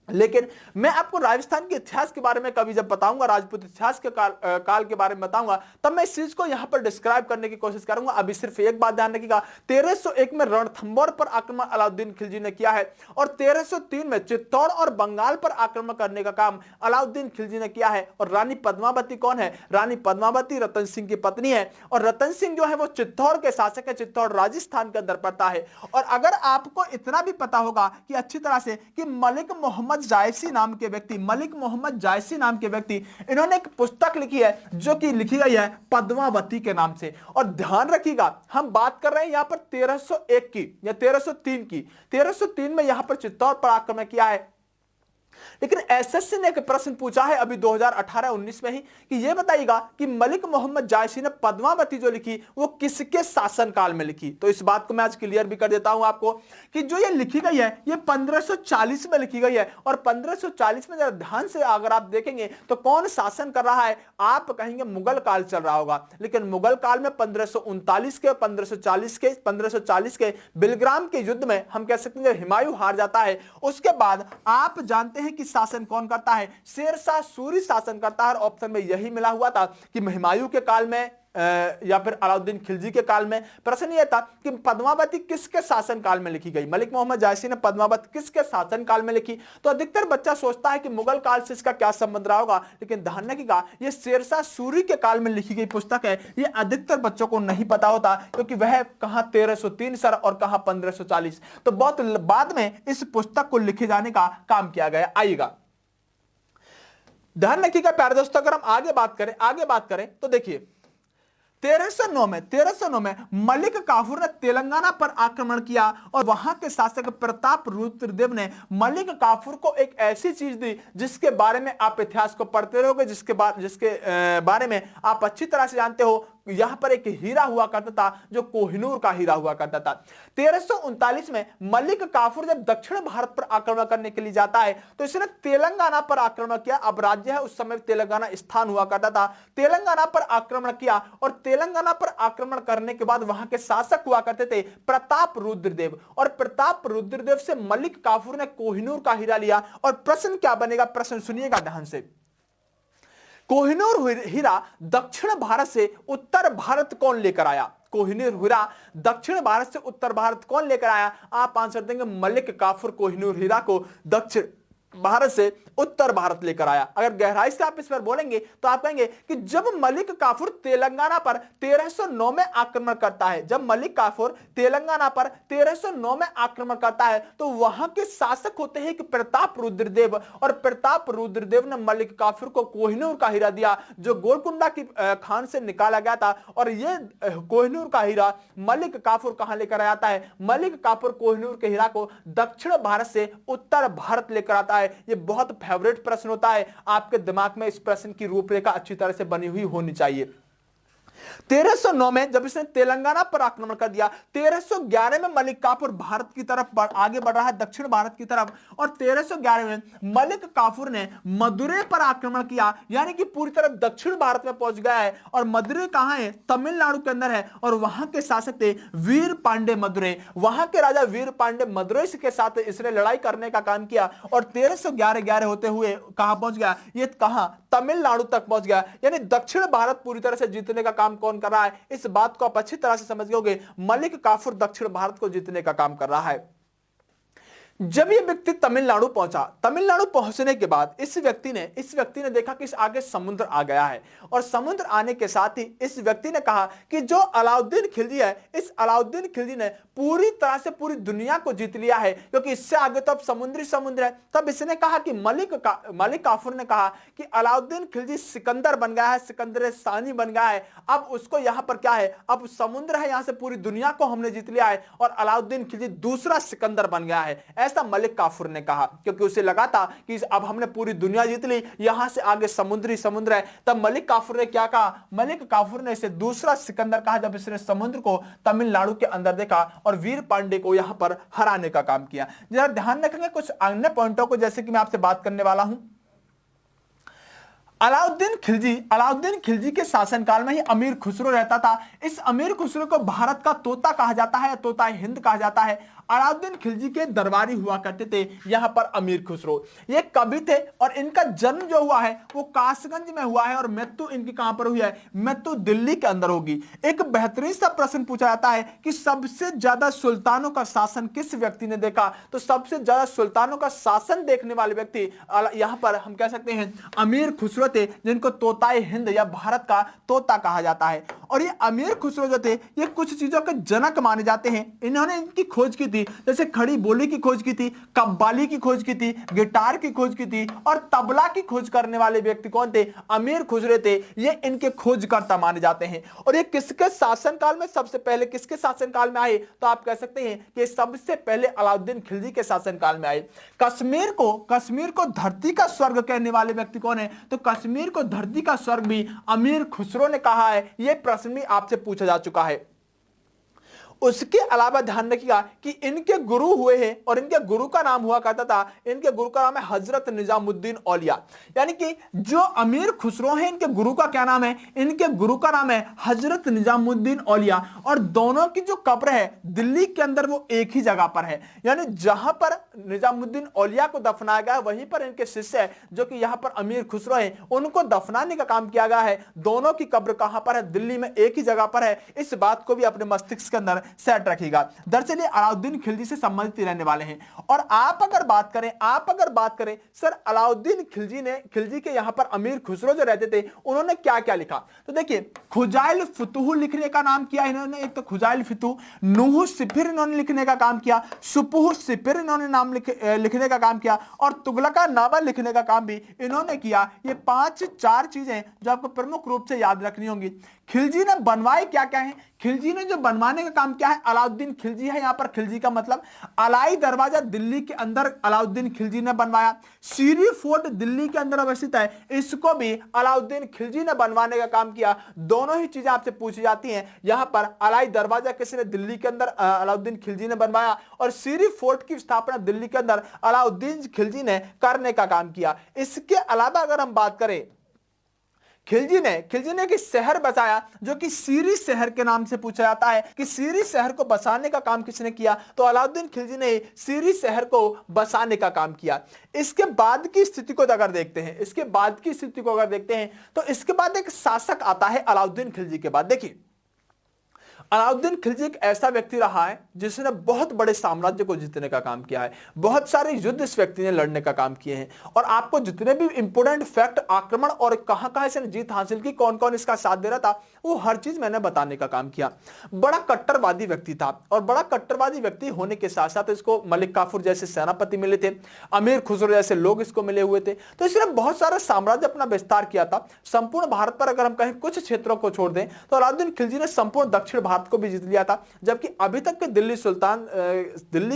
लेकिन मैं आपको राजस्थान के इतिहास के बारे में कभी जब बताऊंगा, राजपूत इतिहास के काल के बारे में बताऊंगा, तब मैं इस चीज को यहां पर डिस्क्राइब करने की कोशिश करूंगा। अभी सिर्फ एक बात ध्यान रखिएगा, 1301 में रणथंभौर पर आक्रमण अलाउद्दीन खिलजी ने किया है और 1303 में चित्तौड़ और बंगाल पर आक्रमण करने का काम अलाउद्दीन खिलजी ने किया है। और रानी पद्मावती कौन है? रानी पद्मावती रतन सिंह की पत्नी है। और रतन सिंह जो है वो चित्तौड़ के शासक है, चित्तौड़ राजस्थान के अंदर पड़ता है। और अगर आपको इतना भी पता होगा कि अच्छी तरह से कि मलिक मोहम्मद जायसी नाम के व्यक्ति, मलिक मोहम्मद जायसी नाम के व्यक्ति, इन्होंने एक पुस्तक लिखी है जो कि लिखी गई है पद्मावती के नाम से। और ध्यान रखिएगा हम बात कर रहे हैं यहां पर 1301 की या 1303 की। 1303 में यहां पर चित्तौड़ पर आक्रमण किया है। लेकिन एसएससी ने एक प्रश्न पूछा है अभी 2018-19 में ही कि यह बताइएगा कि मलिक मोहम्मद जायसी ने पद्मावती जो लिखी वो किसके शासनकाल में लिखी। तो इस बात को मैं आज क्लियर भी कर देता हूं आपको कि जो ये लिखी गई है ये 1540 में लिखी गई है। और 1540 में जरा ध्यान से अगर आप देखेंगे तो कौन शासन कर रहा है? आप कहेंगे मुगल काल चल रहा होगा, लेकिन मुगल काल में 1539 के 1540 के बिलग्राम के युद्ध में हम कह सकते हैं हुमायूं हार जाता है। उसके बाद आप जानते हैं कि शासन कौन करता है? शेरशाह सूरी शासन करता है। और ऑप्शन में यही मिला हुआ था कि हुमायूं के काल में या फिर अलाउद्दीन खिलजी के काल में। प्रश्न यह था कि पद्मावती किसके शासन काल में लिखी गई? मलिक मोहम्मद जायसी ने पद्मावती किसके शासन काल में लिखी? तो अधिकतर बच्चा सोचता है कि मुगल काल से इसका क्या संबंध रहा होगा, लेकिन ध्यान रखिएगा ये शेरशाह सूरी के काल में लिखी गई पुस्तक है। ये अधिकतर बच्चों को नहीं पता होता क्योंकि वह कहां 1303 सर और कहां 1540। तो बहुत बाद में इस पुस्तक को लिखे जाने का काम किया गया। आइएगा ध्यान रखिएगा प्यारे दोस्तों, अगर हम आगे बात करें तो देखिए 1309 में मलिक काफूर ने तेलंगाना पर आक्रमण किया और वहां के शासक प्रताप रुद्रदेव ने मलिक काफूर को एक ऐसी चीज दी जिसके बारे में आप इतिहास को पढ़ते रहोगे, जिसके बारे में आप अच्छी तरह से जानते हो। यहां पर एक हीरा हुआ करता था जो कोहिनूर का हीरा हुआ करता था। 1339 में मलिक काफूर जब दक्षिण भारत पर आक्रमण करने के लिए जाता है तो इसने तेलंगाना पर आक्रमण किया। अब राज्य है, उस समय तेलंगाना स्थान हुआ करता था। तेलंगाना पर आक्रमण किया और तेलंगाना पर आक्रमण करने के बाद वहां के शासक हुआ करते थे प्रताप रुद्रदेव। और प्रताप रुद्रदेव से मलिक काफूर ने कोहिनूर का हीरा लिया। और प्रश्न क्या बनेगा? प्रश्न सुनिएगा ध्यान से। कोहिनूर हीरा दक्षिण भारत से उत्तर भारत कौन लेकर आया? कोहिनूर हीरा दक्षिण भारत से उत्तर भारत कौन लेकर आया? आप आंसर देंगे मलिक काफूर कोहिनूर हीरा को दक्षिण भारत से उत्तर भारत लेकर आया। अगर गहराई से आप इस पर बोलेंगे तो आप कहेंगे कि जब मलिक काफूर तेलंगाना पर 1309 में आक्रमण करता है, जब मलिक काफूर तेलंगाना पर 1309 में आक्रमण करता है तो वहां के शासक होते हैं कि प्रताप रुद्रदेव। और प्रताप रुद्रदेव ने मलिक काफूर को कोहिनूर का हीरा दिया जो गोलकुंडा की खान से निकाला गया था। और यह कोहिनूर का हीरा मलिक काफूर कहां लेकर आता है? मलिक काफूर कोहिनूर के हीरा को दक्षिण भारत से उत्तर भारत लेकर आता है। ये बहुत फेवरेट प्रश्न होता है, आपके दिमाग में इस प्रश्न की रूपरेखा अच्छी तरह से बनी हुई होनी चाहिए। 1309 में जब इसने तेलंगाना पर आक्रमण कर दिया, 1311 में मलिक काफूर भारत की तरफ आगे बढ़ रहा है, दक्षिण भारत की तरफ। और 1311 में मलिक काफूर ने मदुरै पर आक्रमण किया, यानी कि पूरी तरह दक्षिण भारत में पहुंच गया है। और मदुरै कहां है? तमिलनाडु के अंदर है। और वहां के शासक थे वीर पांडे मदुरै। वहां के राजा वीर पांडे मदुरै के साथ इसने लड़ाई करने का काम किया और 1311 होते हुए कहां पहुंच गया? ये कहां? तमिलनाडु तक पहुंच गया। यानी दक्षिण भारत पूरी तरह से जीतने का काम कौन कर रहा है? इस बात को आप अच्छी तरह से समझ गए, मलिक काफूर दक्षिण भारत को जीतने का काम कर रहा है। जब यह व्यक्ति तमिलनाडु पहुंचा, तमिलनाडु पहुंचने के बाद इस व्यक्ति ने देखा कि इस आगे समुद्र आ गया है। और समुद्र आने के साथ ही इस व्यक्ति ने कहा कि जो अलाउद्दीन खिलजी है, इस अलाउद्दीन खिलजी ने पूरी तरह से पूरी दुनिया को जीत लिया है, क्योंकि इससे आगे तो अब समुद्र है। तब इसने कहा कि मलिक काफूर ने कहा कि अलाउद्दीन खिलजी सिकंदर बन गया है, सिकंदर सानी बन गया है। अब उसको यहां पर क्या है? अब समुद्र है, यहां से पूरी दुनिया को हमने जीत लिया है और अलाउद्दीन खिलजी दूसरा सिकंदर बन गया है। ऐसा मलिक काफूर ने कहा, क्योंकि उसे लगा था कि अब हमने पूरी दुनिया जीत ली, यहां से आगे समुद्र है। तब मलिक काफूर ने क्या कहा, मलिक काफूर ने इसे दूसरा सिकंदर कहा, जब इसने समुद्र को तमिलनाडु के अंदर देखा और वीर पांडे को यहां पर हराने का काम किया। जरा ध्यान रखेंगे कुछ अन्य पॉइंटों को, जैसे कि मैं आपसे बात करने वाला हूं। अलाउद्दीन खिलजी के शासनकाल में ही अमीर खुसरो रहता था। इस अमीर खुसरो को भारत का तोता कहा जाता है, तोता हिंद कहा जाता है। अलाउद्दीन खिलजी के दरबारी हुआ करते थे यहां पर अमीर खुसरो। ये कवि थे और इनका जन्म जो हुआ है वो कासगंज में हुआ है और मृत्यु इनकी कहां पर हुई है, मृत्यु दिल्ली के अंदर होगी। एक बेहतरीन सा प्रश्न पूछा जाता है कि सबसे ज्यादा सुल्तानों का शासन किस व्यक्ति ने देखा, तो सबसे ज्यादा सुल्तानों का शासन देखने वाले व्यक्ति यहां पर हम कह सकते हैं अमीर खुसरो थे, जिनको तोताए हिंद या भारत का तोता कहा जाता है। और ये अमीर खुसरो जो थे ये कुछ चीजों के जनक माने जाते हैं। इन्होंने इनकी खोज की थी, जैसे खड़ी बोली की खोज की थी, कव्वाली की खोज की थी, गिटार की खोज की थी और तबला की खोज करने वाले व्यक्ति कौन थे, अमीर खुसरो थे। ये इनके खोजकर्ता माने जाते हैं। और ये किसके शासनकाल में, सबसे पहले किसके शासनकाल में आए, तो आप कह सकते हैं कि सबसे पहले अलाउद्दीन खिलजी के शासनकाल में आए। कश्मीर को धरती का स्वर्ग कहने वाले व्यक्ति कौन है, तो कश्मीर को धरती का स्वर्ग भी अमीर खुसरो ने कहा है। यह प्रश्न भी आपसे पूछा जा चुका है। उसके अलावा ध्यान रखिएगा कि इनके गुरु हुए हैं और इनके गुरु का नाम हुआ करता था, इनके गुरु का नाम है हजरत निजामुद्दीन औलिया। यानी कि जो अमीर खुसरो हैं इनके गुरु का क्या नाम है, इनके गुरु का नाम है हजरत निजामुद्दीन औलिया। और दोनों की जो कब्र है दिल्ली के अंदर वो एक ही जगह पर है, यानी जहां पर निजामुद्दीन औलिया को दफनाया गया वहीं पर इनके शिष्य है जो कि यहां पर अमीर खुसरो है, उनको दफनाने का काम किया गया है। दोनों की कब्र कहां पर है, दिल्ली में एक ही जगह पर है। इस बात को भी अपने मस्तिष्क के अंदर सेट रखिएगा। दरअसल ये अलाउद्दीन खिलजी से संबंधित रहने वाले हैं। और आप अगर बात करें सर अलाउद्दीन खिलजी के यहां पर अमीर खुसरो जो रहते थे उन्होंने क्या क्या लिखा, तो देखिए खुजाइल फुतूह लिखने का नाम किया इन्होंने। एक तो खुजाइल फुतूह, नूह सिफिर इन्होंने लिखने का काम किया, सुपुह सिफिर इन्होंने नाम लिखने का काम किया और तुगलका नामा लिखने का काम भी इन्होंने किया। ये 5-4 चीजें जो आपको प्रमुख रूप से याद रखनी होंगी। खिलजी ने बनवाए क्या क्या है, खिलजी ने जो बनवाने का काम किया है, अलाउद्दीन खिलजी है यहां पर, खिलजी का मतलब अलाई दरवाजा दिल्ली के अंदर अलाउद्दीन खिलजी ने बनवाया। सीरी फोर्ट दिल्ली के अंदर अवस्थित है, इसको भी अलाउद्दीन खिलजी ने बनवाने का काम किया। दोनों ही चीजें आपसे पूछी जाती हैं। यहां पर अलाई दरवाजा किसने दिल्ली के अंदर अलाउद्दीन खिलजी ने बनवाया और सीरी फोर्ट की स्थापना दिल्ली के अंदर अलाउद्दीन खिलजी ने करने का काम किया। इसके अलावा अगर हम बात करें, खिलजी ने एक शहर बसाया जो कि सीरी शहर के नाम से पूछा जाता है कि सीरी शहर को बसाने का काम किसने किया, तो अलाउद्दीन खिलजी ने सीरी शहर को बसाने का काम किया। इसके बाद की स्थिति को अगर देखते हैं, तो इसके बाद एक शासक आता है अलाउद्दीन खिलजी के बाद। देखिए अलाउद्दीन खिलजी एक ऐसा व्यक्ति रहा है जिसने बहुत बड़े साम्राज्य को जीतने का काम किया है। बहुत सारे युद्ध इस व्यक्ति ने लड़ने का काम किए हैं और आपको जितने भी इंपोर्टेंट फैक्ट, आक्रमण और कहां इसने जीत हासिल की, कौन कौन इसका साथ दे रहा था, वो हर चीज मैंने बताने का काम किया। बड़ा कट्टरवादी व्यक्ति था और बड़ा कट्टरवादी व्यक्ति होने के साथ साथ इसको मलिक काफूर जैसे सेनापति मिले थे, अमीर खुसरो जैसे लोग इसको मिले हुए थे। तो इसने बहुत सारा साम्राज्य अपना विस्तार किया था। संपूर्ण भारत पर अगर हम कहें कुछ क्षेत्रों को छोड़ दें तो अलाउद्दीन खिलजी ने संपूर्ण दक्षिण भारत को भी जीत लिया था, जबकि अभी तक के दिल्ली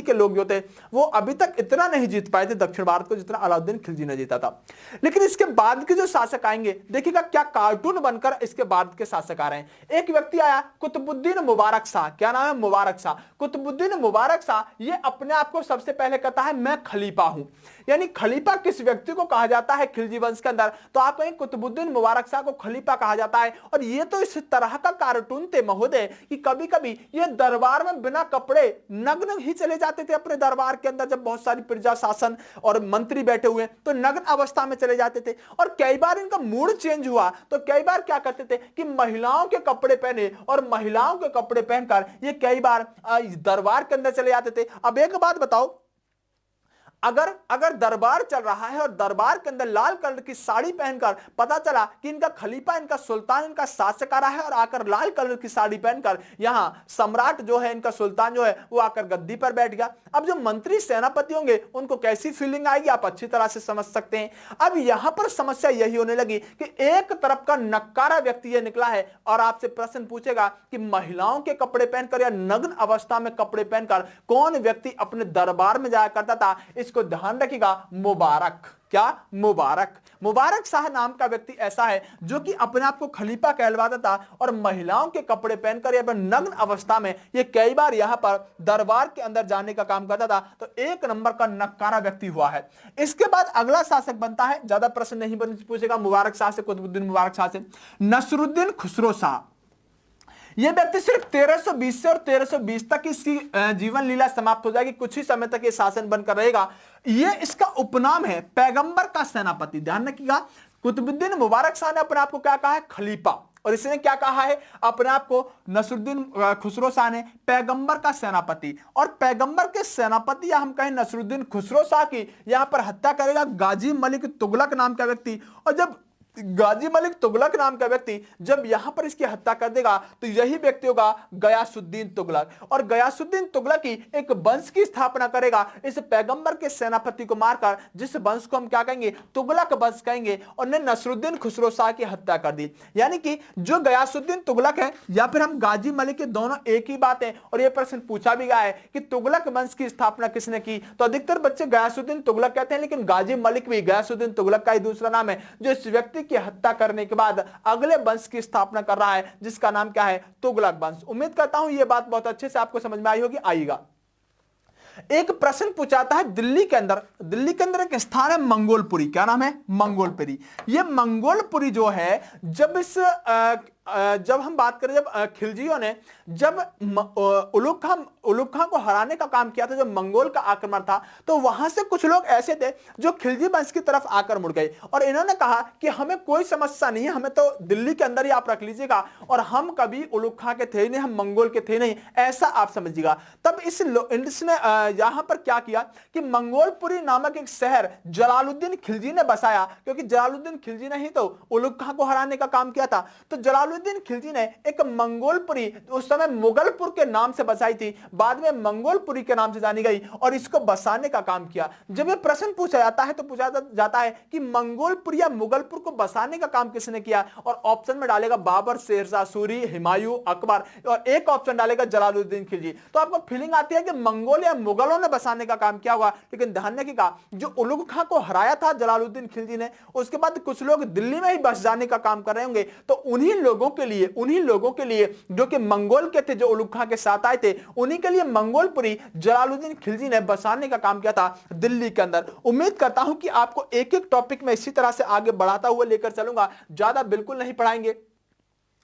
के लोग जो थे वो अभी तक इतना नहीं जीत पाए थे दक्षिण भारत को जितना अलाउद्दीन खिलजी ने जीता था। लेकिन इसके बाद के जो शासक आएंगे, देखिएगा क्या कार्टून बनकर इसके बाद के शासक आ रहे हैं। एक व्यक्ति आया कुतुबुद्दीन मुबारक शाह, क्या नाम है, मुबारक शाह। कुतुबुद्दीन मुबारक शाह ये अपने आप को सबसे पहले कहता है मैं खलीफा हूं। यानी खलीफा किस व्यक्ति को कहा जाता है खिलजी वंश के अंदर, तो आप कहें कुतुबुद्दीन मुबारक शाह को खलीफा कहा जाता है। और ये तो इस तरह का कार्टून थे महोदय कि कभी कभी ये दरबार में बिना कपड़े नग्न ही चले जाते थे अपने दरबार के अंदर। जब बहुत सारी प्रजा शासन और मंत्री बैठे हुए तो नग्न अवस्था में चले जाते थे। और कई बार इनका मूड चेंज हुआ तो कई बार क्या करते थे कि महिलाओं के कपड़े पहने और महिलाओं के कपड़े पहनकर ये कई बार दरबार के अंदर चले जाते थे। अब एक बात बताओ, अगर अगर दरबार चल रहा है और दरबार के अंदर लाल कलर की साड़ी पहनकर पता चला कि इनका खलीफा, इनका सुल्तान, इनका शासक आ रहा है और आकर लाल कलर की साड़ी पहनकर यहां सम्राट जो है, इनका सुल्तान जो है वो आकर गद्दी पर बैठ गया। अब जो मंत्री सेनापति होंगे उनको कैसी फीलिंग आएगी आप अच्छी तरह से समझ सकते हैं। अब यहां पर समस्या यही होने लगी कि एक तरफ का नक्कारा व्यक्ति यह निकला है और आपसे प्रश्न पूछेगा कि महिलाओं के कपड़े पहनकर या नग्न अवस्था में कपड़े पहनकर कौन व्यक्ति अपने दरबार में जाया करता था। इसको ध्यान रखिएगा, मुबारक। क्या? मुबारक। मुबारक शाह नाम का व्यक्ति ऐसा है जो कि अपने आप को खलीफा कहलवाता था और महिलाओं के कपड़े पहनकर या नग्न अवस्था में ये कई बार यहां पर दरबार के अंदर जाने का काम करता था। तो एक नंबर का नक्कारा व्यक्ति हुआ है। इसके बाद अगला शासक बनता है, ज्यादा प्रश्न नहीं पूछेगा, मुबारक शाह से, कुतुबुद्दीन मुबारक शाह से, नसरुद्दीन खुसरो शाह। यह व्यक्ति सिर्फ 1320 से और 1320 तक इसकी जीवन लीला समाप्त हो जाएगी। कुछ ही समय तक ये शासन बनकर रहेगा। ये इसका उपनाम है पैगंबर का सेनापति। ध्यान रखिएगा, कुतुबुद्दीन मुबारक शाह ने अपने आप को क्या कहा है? खलीफा। और इसने क्या कहा है अपने आप को? नसरुद्दीन खुसरो शाह ने पैगंबर का सेनापति। और पैगंबर के सेनापति या हम कहें नसरुद्दीन खुसरो शाह की यहां पर हत्या करेगा गाजी मलिक तुगलक नाम का व्यक्ति। और जब गाजी मलिक तुगलक नाम का व्यक्ति जब यहां पर इसकी हत्या कर देगा तो यही व्यक्ति होगा गयासुद्दीन तुगलक। और गयासुद्दीन तुगलक ही एक वंश की स्थापना करेगा इस पैगंबर के सेनापति को मारकर, जिस वंश को हम क्या कहेंगे? तुगलक वंश कहेंगे। और ने नसरुद्दीन खुसरो शाह की हत्या कर दी। यानी कि जो गयासुद्दीन तुगलक है या फिर हम गाजी मलिक के, दोनों एक ही बात है। और यह प्रश्न पूछा भी गया है कि तुगलक वंश की स्थापना किसने की? तो अधिकतर बच्चे गयासुद्दीन तुगलक कहते हैं, लेकिन गाजी मलिक भी गयासुद्दीन तुगलक का ही दूसरा नाम है, जो इस व्यक्ति की हत्या करने के बाद अगले वंश की स्थापना कर रहा है जिसका नाम क्या है? तुगलक वंश। उम्मीद करता हूं यह बात बहुत अच्छे से आपको समझ में आई होगी। आइएगा, एक प्रश्न पूछाता है दिल्ली के अंदर एक स्थान है मंगोलपुरी। क्या नाम है? मंगोलपुरी। यह मंगोलपुरी जो है, जब हम बात करें, जब खिलजियों ने जब उलुग खां को हराने का काम किया था, जब मंगोल का आक्रमण था, तो वहां से कुछ लोग ऐसे थे जो खिलजी वंश की तरफ आकर मुड़ गए और इन्होंने कहा कि हमें कोई समस्या नहीं है, हमें तो दिल्ली के अंदर ही आप रख लीजिएगा और हम कभी उलुग खां के थे ही नहीं, हम मंगोल के थे नहीं, ऐसा आप समझिएगा। तब इसने यहां पर क्या किया कि मंगोलपुरी नामक एक शहर जलालुद्दीन खिलजी ने बसाया, क्योंकि जलालुद्दीन खिलजी ने ही तो उलुग खां को हराने का काम किया था। तो जलालुद्दीन खिलजी ने एक मंगोलपुरी, उस समय मुगलपुर के नाम से बसाई थी, बाद में मंगोलपुरी के नाम से जानी गई, और इसको बसाने का काम किया। जब यह प्रश्न पूछा जाता है तो पूछा जाता है कि मंगोलपुर या मुगलपुर को बसाने का काम किसने किया, और ऑप्शन में डालेगा बाबर, शेरशाह सूरी, हुमायूं, अकबर, और एक ऑप्शन डालेगा जलालुद्दीन खिलजी। तो आपको फीलिंग आती है कि मंगोल या मुगलों ने बसाने का काम किया होगा, लेकिन ध्यान रखिएगा जो उलुग खां को हराया था जलालुद्दीन खिलजी ने, उसके बाद कुछ लोग दिल्ली में ही बस जाने का काम कर रहे होंगे। तो उन्हीं लोगों के लिए जो कि मंगोल के थे, जो उलुग खां के साथ आए थे, उन्हीं के लिए मंगोलपुरी जलालुद्दीन खिलजी ने बसाने का काम किया था दिल्ली के अंदर। उम्मीद करता हूं कि आपको एक एक टॉपिक में इसी तरह से आगे बढ़ाता हुआ लेकर चलूंगा। ज्यादा बिल्कुल नहीं पढ़ाएंगे,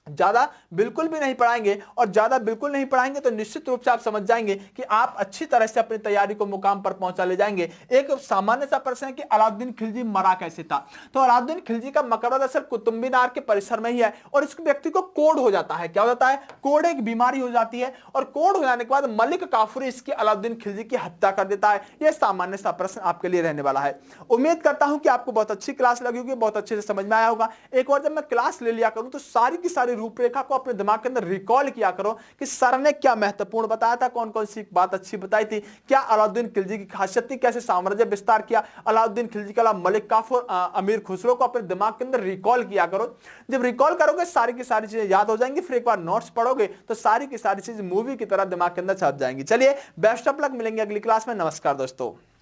ज्यादा बिल्कुल भी नहीं पढ़ाएंगे, और ज्यादा बिल्कुल नहीं पढ़ाएंगे तो निश्चित रूप से आप समझ जाएंगे कि आप अच्छी तरह से अपनी तैयारी को मुकाम पर पहुंचा ले जाएंगे। एक सामान्य सा प्रश्न है कि अलाउद्दीन खिलजी मरा कैसे था। तो अलाउद्दीन खिलजी का मकबरा दरअसल कुतुब मीनार के परिसर में ही है, और इस व्यक्ति को कोढ़ हो जाता है। क्या हो जाता है? कोढ़ एक बीमारी हो जाती है, और कोढ़ हो जाने के बाद मलिक काफूरी इसकी अलाउद्दीन खिलजी की हत्या कर देता है। यह सामान्य सा प्रश्न आपके लिए रहने वाला है। उम्मीद करता हूं कि आपको बहुत अच्छी क्लास लगी होगी, बहुत अच्छे से समझ में आया होगा। एक बार जब मैं क्लास ले लिया करूं तो सारी की सारी रूपरेखा को अपने दिमाग के अंदर रिकॉल किया करो कि सर ने क्या महत्वपूर्ण बताया था, कौन कौन सी बात अच्छी बताई थी, क्या अलाउद्दीन खिलजी की खासियत थी, कैसे साम्राज्य विस्तार किया, अलाउद्दीन खिलजी के अलावा मलिक काफूर, अमीर खुसरो को अपने दिमाग के अंदर रिकॉल किया करो। जब रिकॉल करोगे सारी की सारी चीजें याद हो जाएंगी, फिर एक बार नोट्स पढ़ोगे तो सारी की सारी चीजें मूवी की तरह दिमाग के अंदर छप जाएंगी। चलिए, बेस्ट ऑफ लक, मिलेंगे अगली क्लास में। नमस्कार दोस्तों।